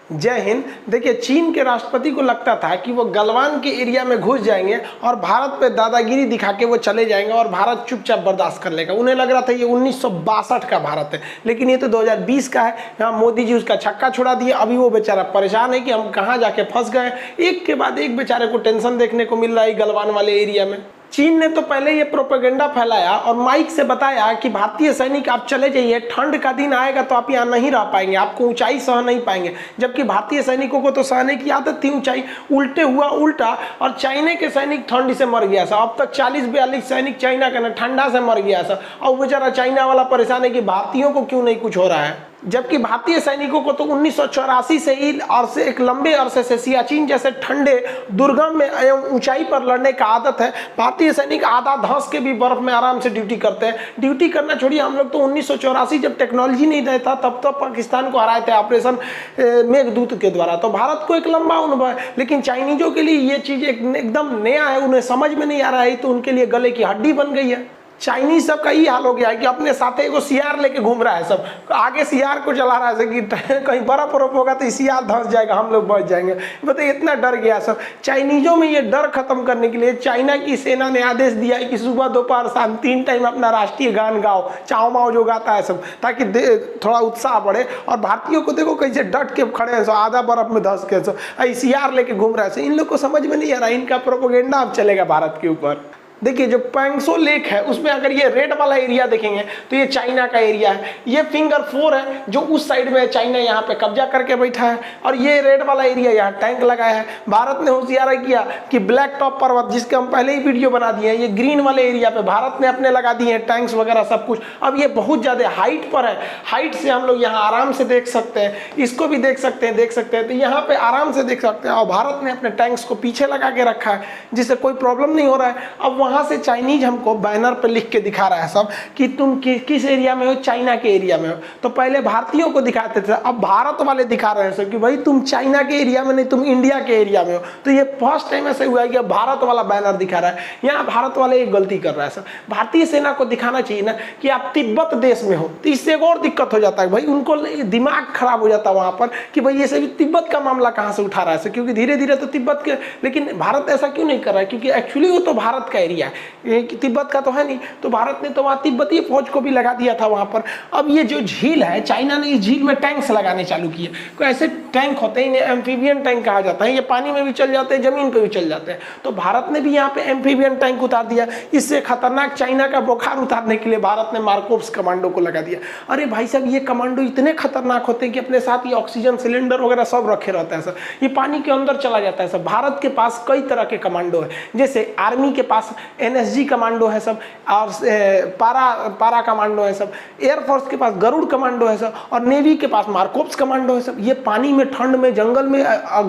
जय हिंद। देखिए, चीन के राष्ट्रपति को लगता था कि वो गलवान के एरिया में घुस जाएंगे और भारत पे दादागिरी दिखा के वो चले जाएंगे और भारत चुपचाप बर्दाश्त कर लेगा। उन्हें लग रहा था ये 1962 का भारत है, लेकिन ये तो 2020 का है। यहाँ मोदी जी उसका छक्का छुड़ा दिए। अभी वो बेचारा परेशान है कि हम कहाँ जाके फंस गए। एक के बाद एक बेचारे को टेंशन देखने को मिल रहा है गलवान वाले एरिया में। चीन ने तो पहले ये प्रोपेगेंडा फैलाया और माइक से बताया कि भारतीय सैनिक आप चले जाइए, ठंड का दिन आएगा तो आप यहाँ नहीं रह पाएंगे, आपको ऊंचाई सह नहीं पाएंगे। जबकि भारतीय सैनिकों को तो सहने की आदत थी ऊंचाई। उल्टे हुआ उल्टा, और चाइना के सैनिक ठंड से मर गया था। अब तक 40-42 सैनिक चाइना का ठंडा से मर गया था, और बेचारा चाइना वाला परेशान है कि भारतीयों को क्यों नहीं कुछ हो रहा है। जबकि भारतीय सैनिकों को तो 1984 से ही और से एक लंबे अरसे से सियाचिन जैसे ठंडे दुर्गम में एवं ऊंचाई पर लड़ने का आदत है। भारतीय सैनिक आधा धंस के भी बर्फ में आराम से ड्यूटी करते हैं। ड्यूटी करना छोड़िए, हम लोग तो 1984 जब टेक्नोलॉजी नहीं रहता तब तो पाकिस्तान को हराए थे ऑपरेशन मेघदूत के द्वारा। तो भारत को एक लंबा अनुभव है, लेकिन चाइनीजों के लिए ये चीज़ एकदम नया है, उन्हें समझ में नहीं आ रहा है, तो उनके लिए गले की हड्डी बन गई है। चाइनीज सब का ये हाल हो गया है कि अपने साथ एगो सियार लेके घूम रहा है, सब आगे सियार को चला रहा है कि कहीं बर्फ बर्फ होगा तो सियार धंस जाएगा, हम लोग बच जाएंगे। बताइए, इतना डर गया सब। चाइनीजों में ये डर खत्म करने के लिए चाइना की सेना ने आदेश दिया है कि सुबह दोपहर शाम 3 टाइम अपना राष्ट्रीय गान गाओ, चाओ माओ जो गाता है सब, ताकि थोड़ा उत्साह बढ़े। और भारतीयों को देखो कैसे डट के खड़े हैं, आधा बर्फ में धंस के सियार लेके घूम रहा है। इन लोग को समझ में नहीं आ रहा, इनका प्रोपेगेंडा अब चलेगा भारत के ऊपर। देखिए, जो पैंगसो लेक है उसमें अगर ये रेड वाला एरिया देखेंगे तो ये चाइना का एरिया है। ये फिंगर 4 है जो उस साइड में चाइना यहाँ पे कब्जा करके बैठा है, और ये रेड वाला एरिया यहाँ टैंक लगाया है। भारत ने होशियारी किया कि ब्लैक टॉप पर्वत, जिसके हम पहले ही वीडियो बना दिए हैं, ये ग्रीन वाले एरिया पे भारत ने अपने लगा दिए हैं टैंक्स वगैरह सब कुछ। अब ये बहुत ज़्यादा हाइट पर है, हाइट से हम लोग यहाँ आराम से देख सकते हैं, इसको भी देख सकते हैं, तो यहाँ पे आराम से देख सकते हैं। और भारत ने अपने टैंक्स को पीछे लगा के रखा है, जिससे कोई प्रॉब्लम नहीं हो रहा है। अब वहाँ से चाइनीज हमको बैनर पे लिख के दिखा रहा है सब कि तुम किस एरिया में हो, चाइना के एरिया में हो। तो पहले भारतीयों को दिखाते थे, अब भारत वाले दिखा रहे हैं सब कि भाई तुम चाइना के एरिया में नहीं, तुम इंडिया के एरिया में हो। तो ये फर्स्ट टाइम ऐसे हुआ है कि भारत वाला बैनर दिखा रहा है। यहाँ भारत वाले एक गलती कर रहा है सर। भारतीय सेना को दिखाना चाहिए ना कि आप तिब्बत देश में हो, तो इससे एक और दिक्कत हो जाता है भाई, उनको दिमाग खराब हो जाता है वहाँ पर कि भाई ये सभी तिब्बत का मामला कहाँ से उठा रहा है, क्योंकि धीरे धीरे तो तिब्बत के, लेकिन भारत ऐसा क्यों नहीं कर रहा है, क्योंकि एक्चुअली वो तो भारत का एरिया है, तिब्बत का तो है नहीं। तो भारत ने तो वहाँ तिब्बतीय फौज को भी लगा दिया था वहाँ पर। अब ये जो झील है, चाइना ने इस झील में टैंक्स लगाने चालू किए। कोई ऐसे टैंक होते हैं, इन्हें एम्फीबियन टैंक कहा जाता है। ये पानी में भी चल जाते हैं, जमीन पे भी चल जाते हैं। तो भारत ने भी यहाँ पे एम्फीबियन टैंक उतार दिया। इससे खतरनाक चाइना का बुखार उतारने के लिए भारत ने मार्कोव्स कमांडो को लगा दिया। अरे भाई साहब, ये कमांडो इतने खतरनाक होते हैं कि अपने साथ ये ऑक्सीजन सिलेंडर वगैरह सब रखे रहता है सर। ये पानी के अंदर चला जाता है सर। भारत के पास कई तरह के कमांडो है, जैसे आर्मी के पास NSG कमांडो है सब, और पारा कमांडो है सब, एयरफोर्स के पास गरुड़ कमांडो है सब, और नेवी के पास मार्कोव्स कमांडो है सब। ये पानी में, ठंड में, जंगल में,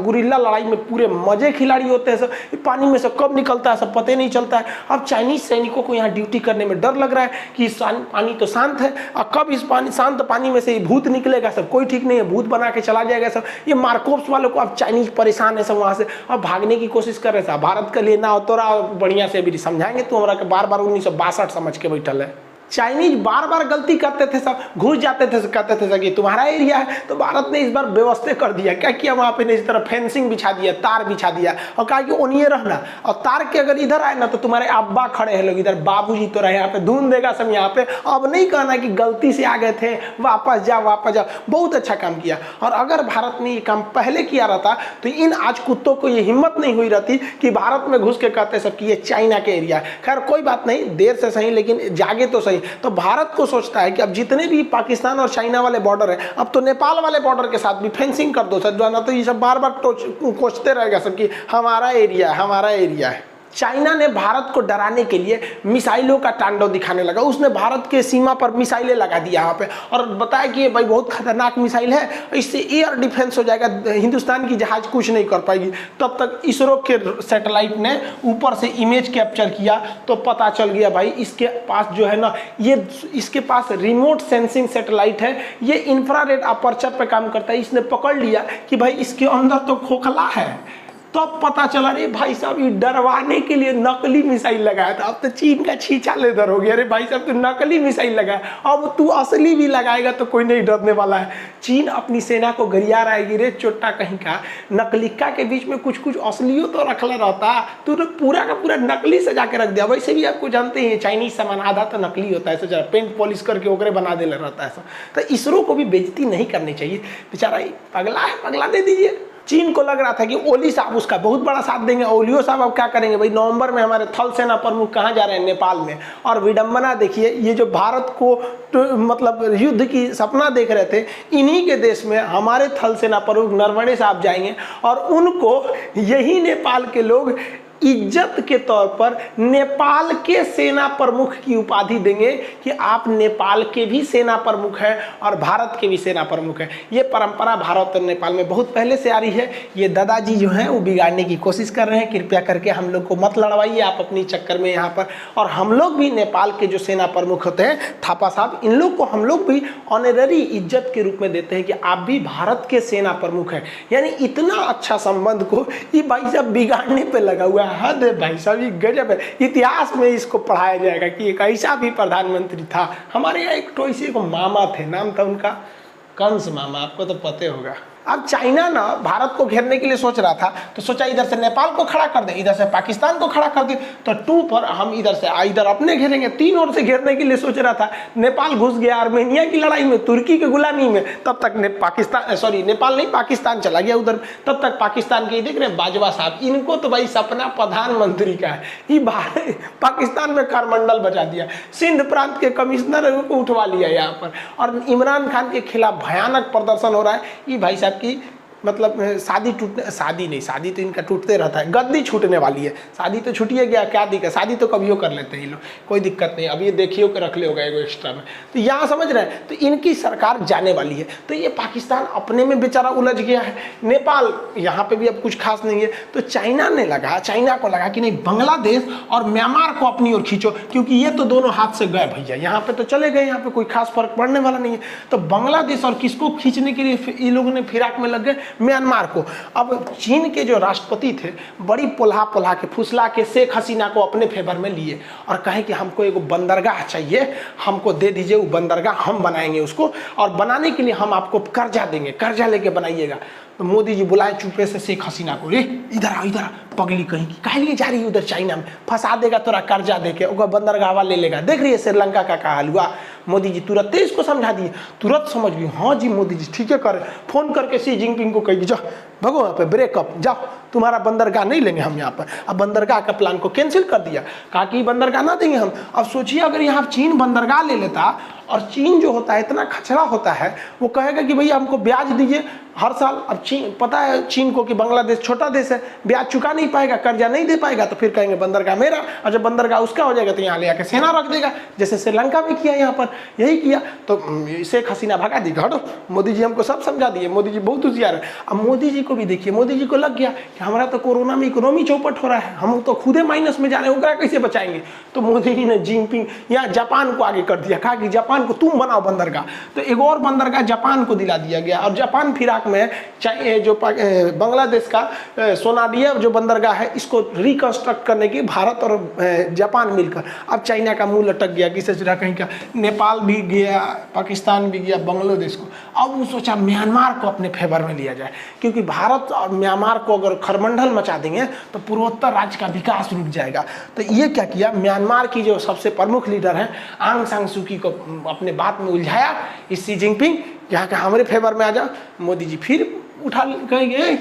गुरिल्ला लड़ाई में पूरे मजे खिलाड़ी होते हैं सब। ये पानी में से कब निकलता है सब पता ही नहीं चलता है। अब चाइनीज सैनिकों को यहाँ ड्यूटी करने में डर लग रहा है कि पानी तो शांत है, और कब इस शांत पानी में से भूत निकलेगा सब, कोई ठीक नहीं है, भूत बना के चला जाएगा सब। ये मार्कोव्स वालों को अब चाइनीज परेशान है सब, वहाँ से अब भागने की कोशिश कर रहे थे। भारत का लेना हो तो बढ़िया से भी समझाएंगे, तो हमारा बार बार 1962 समझ के बैठल है। चाइनीज बार बार गलती करते थे सब, घुस जाते थे, कहते थे कि तुम्हारा एरिया है। तो भारत ने इस बार व्यवस्था कर दिया। क्या किया वहाँ पे, इस तरह फेंसिंग बिछा दिया, तार बिछा दिया, और कहा कि ओनिए रहना, और तार के अगर इधर आए ना तो तुम्हारे अब्बा खड़े हैं लोग इधर, बाबूजी तो रहे यहाँ पे, धुन देगा सब यहाँ पे। अब नहीं कहना कि गलती से आ गए थे, वापस जाओ वापस जाओ। बहुत अच्छा काम किया। और अगर भारत ने ये काम पहले किया रहता तो इन आज कुत्तों को ये हिम्मत नहीं हुई रहती कि भारत में घुस के कहते सब कि ये चाइना के एरिया है। खैर कोई बात नहीं, देर से सही लेकिन जागे तो सही। तो भारत को सोचता है कि अब जितने भी पाकिस्तान और चाइना वाले बॉर्डर है, अब तो नेपाल वाले बॉर्डर के साथ भी फेंसिंग कर दो सर, जो ना तो ये सब बार बार कोसते रहेगा सब कि हमारा एरिया है, हमारा एरिया है। चाइना ने भारत को डराने के लिए मिसाइलों का तांडव दिखाने लगा। उसने भारत के सीमा पर मिसाइलें लगा दी यहाँ पे, और बताया कि ये भाई बहुत खतरनाक मिसाइल है, इससे एयर डिफेंस हो जाएगा, हिंदुस्तान की जहाज कुछ नहीं कर पाएगी। तब तक इसरो के सैटेलाइट ने ऊपर से इमेज कैप्चर किया तो पता चल गया भाई इसके पास जो है ना, ये इसके पास रिमोट सेंसिंग सैटेलाइट है, ये इंफ्रारेड अपर्चर पे काम करता है। इसने पकड़ लिया कि भाई इसके अंदर तो खोखला है, तो अब पता चला रे भाई साहब ये डरवाने के लिए नकली मिसाइल लगाया था। अब तो चीन का छींचा लेदर हो गया, अरे भाई साहब तू नकली मिसाइल लगाया, अब तू असली भी लगाएगा तो कोई नहीं डरने वाला है। चीन अपनी सेना को गरिया रहेगी, रे चोटा कहीं का, नकलिका के बीच में कुछ कुछ असलियों तो रखला रहता, तू तो पूरा का पूरा नकली सजा के रख दिया। वैसे भी आपको जानते हैं चाइनीज सामान आधा तो नकली होता है, जरा पेंट पॉलिश करके ओकरे बना देना रहता है। तो इसरो को भी बेइज्जती नहीं करनी चाहिए, बेचारा पगला है, पगला दे दीजिए। चीन को लग रहा था कि ओली साहब उसका बहुत बड़ा साथ देंगे। ओलियो साहब अब क्या करेंगे भाई, नवंबर में हमारे थल सेना प्रमुख कहाँ जा रहे हैं, नेपाल में। और विडंबना देखिए, ये जो भारत को तो मतलब युद्ध की सपना देख रहे थे, इन्हीं के देश में हमारे थल सेना प्रमुख नरवणे साहब जाएंगे और उनको यही नेपाल के लोग इज्जत के तौर पर नेपाल के सेना प्रमुख की उपाधि देंगे कि आप नेपाल के भी सेना प्रमुख हैं और भारत के भी सेना प्रमुख हैं। ये परंपरा भारत और नेपाल में बहुत पहले से आ रही है। ये दादाजी जो हैं वो बिगाड़ने की कोशिश कर रहे हैं। कृपया करके हम लोग को मत लड़वाइए आप अपनी चक्कर में यहाँ पर। और हम लोग भी नेपाल के जो सेना प्रमुख होते हैं थापा साहब, इन लोग को हम लोग भी ऑनररी इज्जत के रूप में देते हैं कि आप भी भारत के सेना प्रमुख हैं। यानी इतना अच्छा संबंध को ये भाई साहब बिगाड़ने पर लगा हुआ है। हद है भाई साहब, ये गजब है। इतिहास में इसको पढ़ाया जाएगा कि एक ऐसा भी प्रधानमंत्री था। हमारे यहाँ एक तो इसी को मामा थे, नाम था उनका कंस मामा, आपको तो पता होगा। अब चाइना ना भारत को घेरने के लिए सोच रहा था, तो सोचा इधर से नेपाल को खड़ा कर दे, इधर से पाकिस्तान को खड़ा कर दे, तो 2 पर हम इधर से इधर अपने घेरेंगे। 3 ओर से घेरने के लिए सोच रहा था। नेपाल घुस गया आर्मेनिया की लड़ाई में, तुर्की के गुलामी में, तब तक नेपाल नहीं पाकिस्तान चला गया उधर। तब तक पाकिस्तान के देख रहे हैं बाजवा साहब, इनको तो भाई सपना प्रधानमंत्री का है, ये पाकिस्तान में करमंडल बचा दिया। सिंध प्रांत के कमिश्नर को उठवा लिया यहाँ पर, और इमरान खान के खिलाफ भयानक प्रदर्शन हो रहा है। ये भाई साहब की मतलब शादी तो इनका टूटते रहता है, गद्दी छूटने वाली है। शादी तो छूटिए गया, क्या दिक्कत, शादी तो कभी कर लेते हैं ये लोग, कोई दिक्कत नहीं। अब ये देखियो के रख ले होगा एगो एक्स्ट्रा में, तो यहाँ समझ रहे हैं, तो इनकी सरकार जाने वाली है। तो ये पाकिस्तान अपने में बेचारा उलझ गया है, नेपाल यहाँ पे भी अब कुछ खास नहीं है। तो चाइना को लगा कि नहीं, बांग्लादेश और म्यांमार को अपनी ओर खींचो, क्योंकि ये तो दोनों हाथ से गए भैया, यहाँ पे तो चले गए, यहाँ पे कोई खास फर्क पड़ने वाला नहीं है। तो बांग्लादेश और किसको खींचने के लिए ये लोगों ने फिराक में लग गए, म्यांमार को। अब चीन के जो राष्ट्रपति थे बड़ी पोल्हा के फुसला के शेख हसीना को अपने फेवर में लिए और कहे कि हमको एक बंदरगाह चाहिए, हमको दे दीजिए वो बंदरगाह, हम बनाएंगे उसको, और बनाने के लिए हम आपको कर्जा देंगे, कर्जा लेके बनाइएगा। तो मोदी जी बुलाए चुपे से शेख हसीना को, इधर आ पगली कहीं की, काहे लिए जा रही है उधर चाइना में, फंसा देगा तोरा कर्जा देके, ओकर बंदरगाह ले लेगा। देख रही है श्रीलंका का हाल हुआ। मोदी जी तुरंत इसको समझा दिए, तुरंत समझ गई, हाँ जी मोदी जी ठीक है कर। फोन करके शी जिनपिंग को कही जाओ भगो यहाँ पे, ब्रेकअप, जाओ, तुम्हारा बंदरगाह नहीं लेंगे हम यहाँ पर। अब बंदरगाह का प्लान को कैंसिल कर दिया, कहा कि बंदरगाह ना देंगे हम। अब सोचिए अगर यहाँ चीन बंदरगाह ले लेता, और चीन जो होता है इतना खचरा होता है, वो कहेगा कि भैया हमको ब्याज दीजिए हर साल। अब चीन, पता है चीन को कि बांग्लादेश छोटा देश है, ब्याज चुका नहीं पाएगा, कर्जा नहीं दे पाएगा, तो फिर कहेंगे बंदरगाह मेरा, और जब बंदरगाह उसका हो जाएगा तो यहाँ ले आके सेना रख देगा, जैसे श्रीलंका में किया, यहाँ पर यही किया। तो शेख हसीना भगा दी, हटो, मोदी जी हमको सब समझा दिए, मोदी जी बहुत होशियार है। अब मोदी जी को भी देखिए, मोदी जी को लग गया कि हमारा तो कोरोना में इकोनॉमी चौपट हो रहा है, हम तो खुदे माइनस में जा रहे हैं, उनका कैसे बचाएंगे। तो मोदी जी ने जिनपिंग या जापान को आगे कर दिया, कहा कि जापान को तुम बनाओ बंदरगाह। तो एक और बंदरगाह जापान को दिला दिया गया, और जापान फिराक में जो बांग्लादेश का सोनाडिया जो बंदरगाह है, इसको रिकंस्ट्रक्ट करने की भारत और जापान मिलकर। अब चाइना का मुंह लटक गया, किसे चुरा कहीं का, नेपाल भी गया, पाकिस्तान भी गया, बांग्लादेश को। अब वो सोचा म्यांमार को अपने फेवर में लिया जाए, क्योंकि भारत और म्यांमार को अगर खरमंडल मचा देंगे तो पूर्वोत्तर राज्य का विकास रुक जाएगा। तो ये क्या किया, म्यांमार की जो सबसे प्रमुख लीडर हैं आंग सान सू की को अपने बात में उलझाया, इस शी जिनपिंग यहाँ के हमारे फेवर में आ जाओ। मोदी जी फिर उठा कहेंगे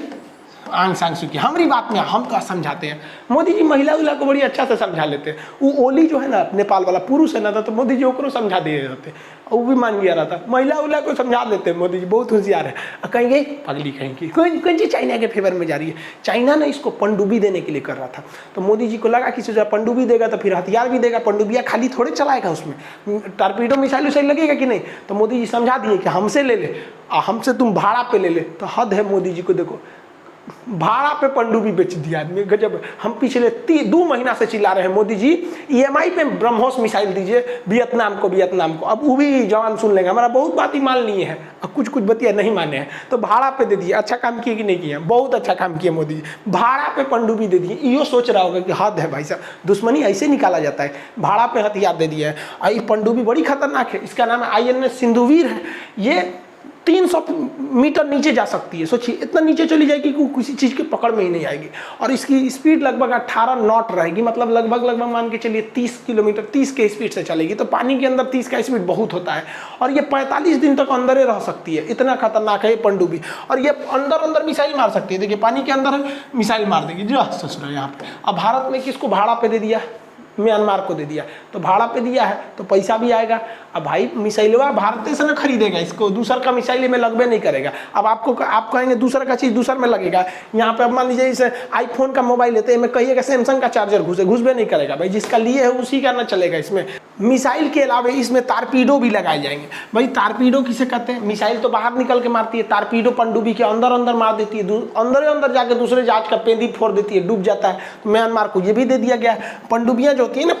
आंग सान सू की हमारी बात में हम तो समझाते हैं। मोदी जी महिला उला को बड़ी अच्छा से समझा लेते हैं। वो ओली जो है ना नेपाल वाला पुरुष है ना, तो मोदी जी ओकरो समझा दे रहते, वो भी मान गया रहता, महिला उला को समझा लेते हैं। मोदी जी बहुत होशियार है। कहेंगे पगली कहेंगी कौन सी चाइना के फेवर में जा रही है। चाइना ने इसको पनडुब्बी देने के लिए कर रहा था, तो मोदी जी को लगा कि जब पनडुब्बी देगा तो फिर हथियार भी देगा, पनडुब्बियाँ खाली थोड़े चलाएगा, उसमें टारपीडो मिसाइल उसाइल लगेगा कि नहीं। तो मोदी जी समझा दिए कि हमसे ले ले, हमसे तुम भाड़ा पे ले ले। तो हद है मोदी जी को, देखो भाड़ा पे पनडुब्बी बेच दिया आदमी गजब। हम पिछले 2 महीना से चिल्ला रहे हैं मोदी जी ईएमआई पे ब्रह्मोस मिसाइल दीजिए वियतनाम को। अब वो भी जवान सुन लेंगे, हमारा बहुत बात ही मान लिए हैं, अब कुछ बतिया नहीं माने हैं तो भाड़ा पे दे दिए। अच्छा काम किए कि नहीं किए? बहुत अच्छा काम किए मोदी जी, भाड़ा पे पनडुब्बी दे दिए। यो सोच रहा होगा कि हद है भाई साहब, दुश्मनी ऐसे निकाला जाता है, भाड़ा पे हथियार दे दिया है। और ये पनडुब्बी बड़ी खतरनाक है, इसका नाम है INS सिंधुवीर है। ये 300 मीटर नीचे जा सकती है, सोचिए इतना नीचे चली जाएगी कि किसी चीज़ की पकड़ में ही नहीं आएगी। और इसकी स्पीड लगभग 18 नॉट रहेगी, मतलब लगभग मान के चलिए 30 किलोमीटर 30 के स्पीड से चलेगी। तो पानी के अंदर 30 का स्पीड बहुत होता है। और ये 45 दिन तक अंदर ही रह सकती है, इतना खतरनाक है ये पनडुब्बी। और ये अंदर मिसाइल मार सकती है, देखिए पानी के अंदर मिसाइल मार देगी जो ससुर यहाँ पे। अब भारत ने किसको भाड़ा पे दे दिया? म्यांमार को दे दिया। तो भाड़ा पे दिया है तो पैसा भी आएगा। अब भाई मिसाइलवा भारत से ना खरीदेगा, इसको दूसर का मिसाइल में लगबे नहीं करेगा। अब आप कहेंगे दूसर का चीज़ दूसर में लगेगा। यहाँ पे अब मान लीजिए इसे आईफोन का मोबाइल लेते हैं, मैं कहिएगा सैमसंग का चार्जर घुसबे नहीं करेगा भाई, जिसका लिए है उसी का ना चलेगा। इसमें मिसाइल के अलावा इसमें तारपीडो भी लगाए जाएंगे। भाई तारपीडो किसे कहते हैं? मिसाइल तो बाहर निकल के मारती है, तारपीडो पनडुब्बी के अंदर मार देती है, अंदर जाके दूसरे जहाज का पेंदी फोड़ देती है, डूब जाता है। तो म्यांमार को ये भी दे दिया गया। पनडुब्बियाँ जो होती है ना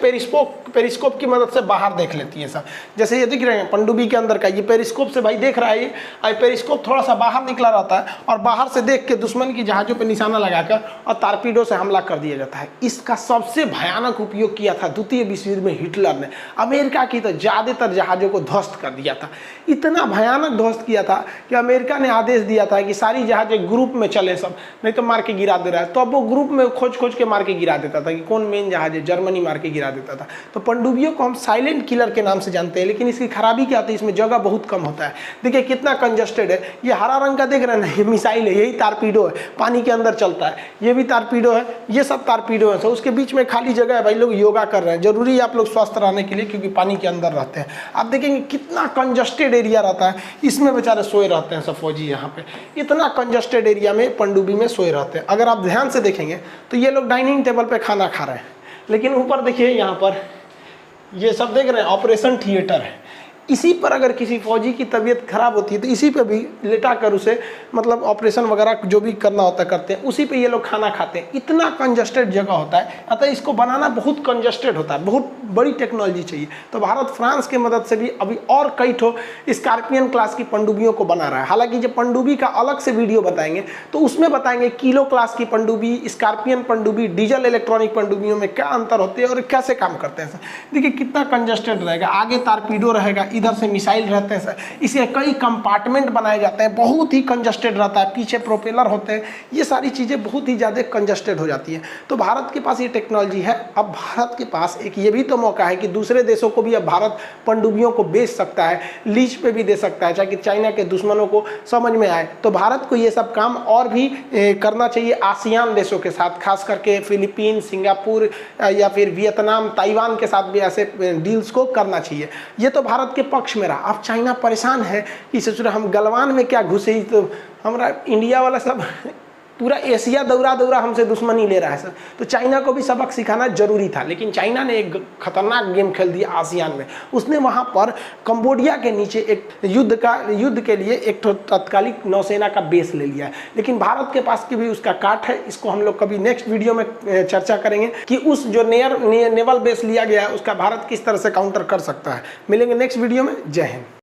पेरिस्कोप की मदद से बाहर देख लेती है सब। जैसे ये दिख रहे हैं पनडुब्बी के अंदर का, ये पेरिस्कोप से भाई देख रहा है, ये पेरिस्कोप थोड़ा सा बाहर निकला रहता है और बाहर से देख के दुश्मन की जहाज़ों पे निशाना लगाकर और तारपीडो से हमला कर दिया जाता है। इसका सबसे भयानक उपयोग किया था द्वितीय विश्व युद्ध में हिटलर ने। अमेरिका की तो ज़्यादातर जहाज़ों को ध्वस्त कर दिया था, इतना भयानक ध्वस्त किया था कि अमेरिका ने आदेश दिया था कि सारी जहाज़ें ग्रुप में चले सब, नहीं तो मार के गिरा दे रहा है। तो अब वो ग्रुप में खोज के मार के गिरा देता था कि कौन मेन जहाज है, जर्मनी मार के गिरा देता था। तो पनडुब्बियों को हम साइलेंट किलर के नाम से जानते हैं, लेकिन इसकी खराबी क्या होती है? इसमें जगह बहुत कम होता है। देखिए कितना कंजस्टेड है। ये हरा रंग का देख रहे हैं ना, ये मिसाइल है, यही तारपीडो है, पानी के अंदर चलता है। ये भी तारपीडो है, ये सब तारपीडो है। तो उसके बीच में खाली जगह है, भाई लोग योगा कर रहे हैं, जरूरी है आप लोग स्वस्थ रहने के लिए, क्योंकि पानी के अंदर रहते हैं। आप देखेंगे कितना कंजस्टेड एरिया रहता है, इसमें बेचारे सोए रहते हैं सब फौजी। यहाँ पे इतना कंजस्टेड एरिया में पनडुब्बी में सोए रहते हैं। अगर आप ध्यान से देखेंगे तो ये लोग डाइनिंग टेबल पे खाना खा रहे हैं, लेकिन ऊपर देखिए यहाँ पर ये सब देख रहे हैं ऑपरेशन थिएटर है। इसी पर अगर किसी फौजी की तबीयत खराब होती है तो इसी पे भी लेटा कर उसे मतलब ऑपरेशन वगैरह जो भी करना होता है करते हैं, उसी पे ये लोग खाना खाते हैं। इतना कंजस्टेड जगह होता है, अतः इसको बनाना बहुत कंजस्टेड होता है, बहुत बड़ी टेक्नोलॉजी चाहिए। तो भारत फ्रांस की मदद से भी अभी और कई ठो स्कॉर्पियन क्लास की पनडुब्बियों को बना रहा है। हालांकि जब पनडुब्बी का अलग से वीडियो बताएंगे तो उसमें बताएंगे किलो क्लास की पनडुब्बी, स्कॉर्पियन पनडुब्बी, डीजल इलेक्ट्रॉनिक पनडुब्बियों में क्या अंतर होते हैं और कैसे काम करते हैं। देखिए कितना कंजस्टेड रहेगा, आगे तारपीडो रहेगा, इधर से मिसाइल रहते हैं सर, इसे कई कंपार्टमेंट बनाए जाते हैं, बहुत ही कंजस्टेड रहता है, पीछे प्रोपेलर होते हैं, ये सारी चीज़ें बहुत ही ज़्यादा कंजस्टेड हो जाती हैं। तो भारत के पास ये टेक्नोलॉजी है। अब भारत के पास एक ये भी तो मौका है कि दूसरे देशों को भी अब भारत पनडुब्बियों को बेच सकता है, लीज पे भी दे सकता है, ताकि चाइना के दुश्मनों को समझ में आए। तो भारत को ये सब काम और भी करना चाहिए आसियान देशों के साथ, खास करके फिलीपीन, सिंगापुर या फिर वियतनाम, ताइवान के साथ भी ऐसे डील्स को करना चाहिए। ये तो भारत के पक्ष में रहा। अब चाइना परेशान है कि सोच रहे हम गलवान में क्या घुसे, तो हमारा इंडिया वाला सब पूरा एशिया दौरा हमसे दुश्मनी ले रहा है सर। तो चाइना को भी सबक सिखाना जरूरी था, लेकिन चाइना ने एक खतरनाक गेम खेल दिया आसियान में। उसने वहां पर कंबोडिया के नीचे एक युद्ध के लिए एक तत्कालिक नौसेना का बेस ले लिया है। लेकिन भारत के पास की भी उसका काट है, इसको हम लोग कभी नेक्स्ट वीडियो में चर्चा करेंगे कि उस जो नेवल बेस लिया गया है उसका भारत किस तरह से काउंटर कर सकता है। मिलेंगे नेक्स्ट वीडियो में। जय हिंद।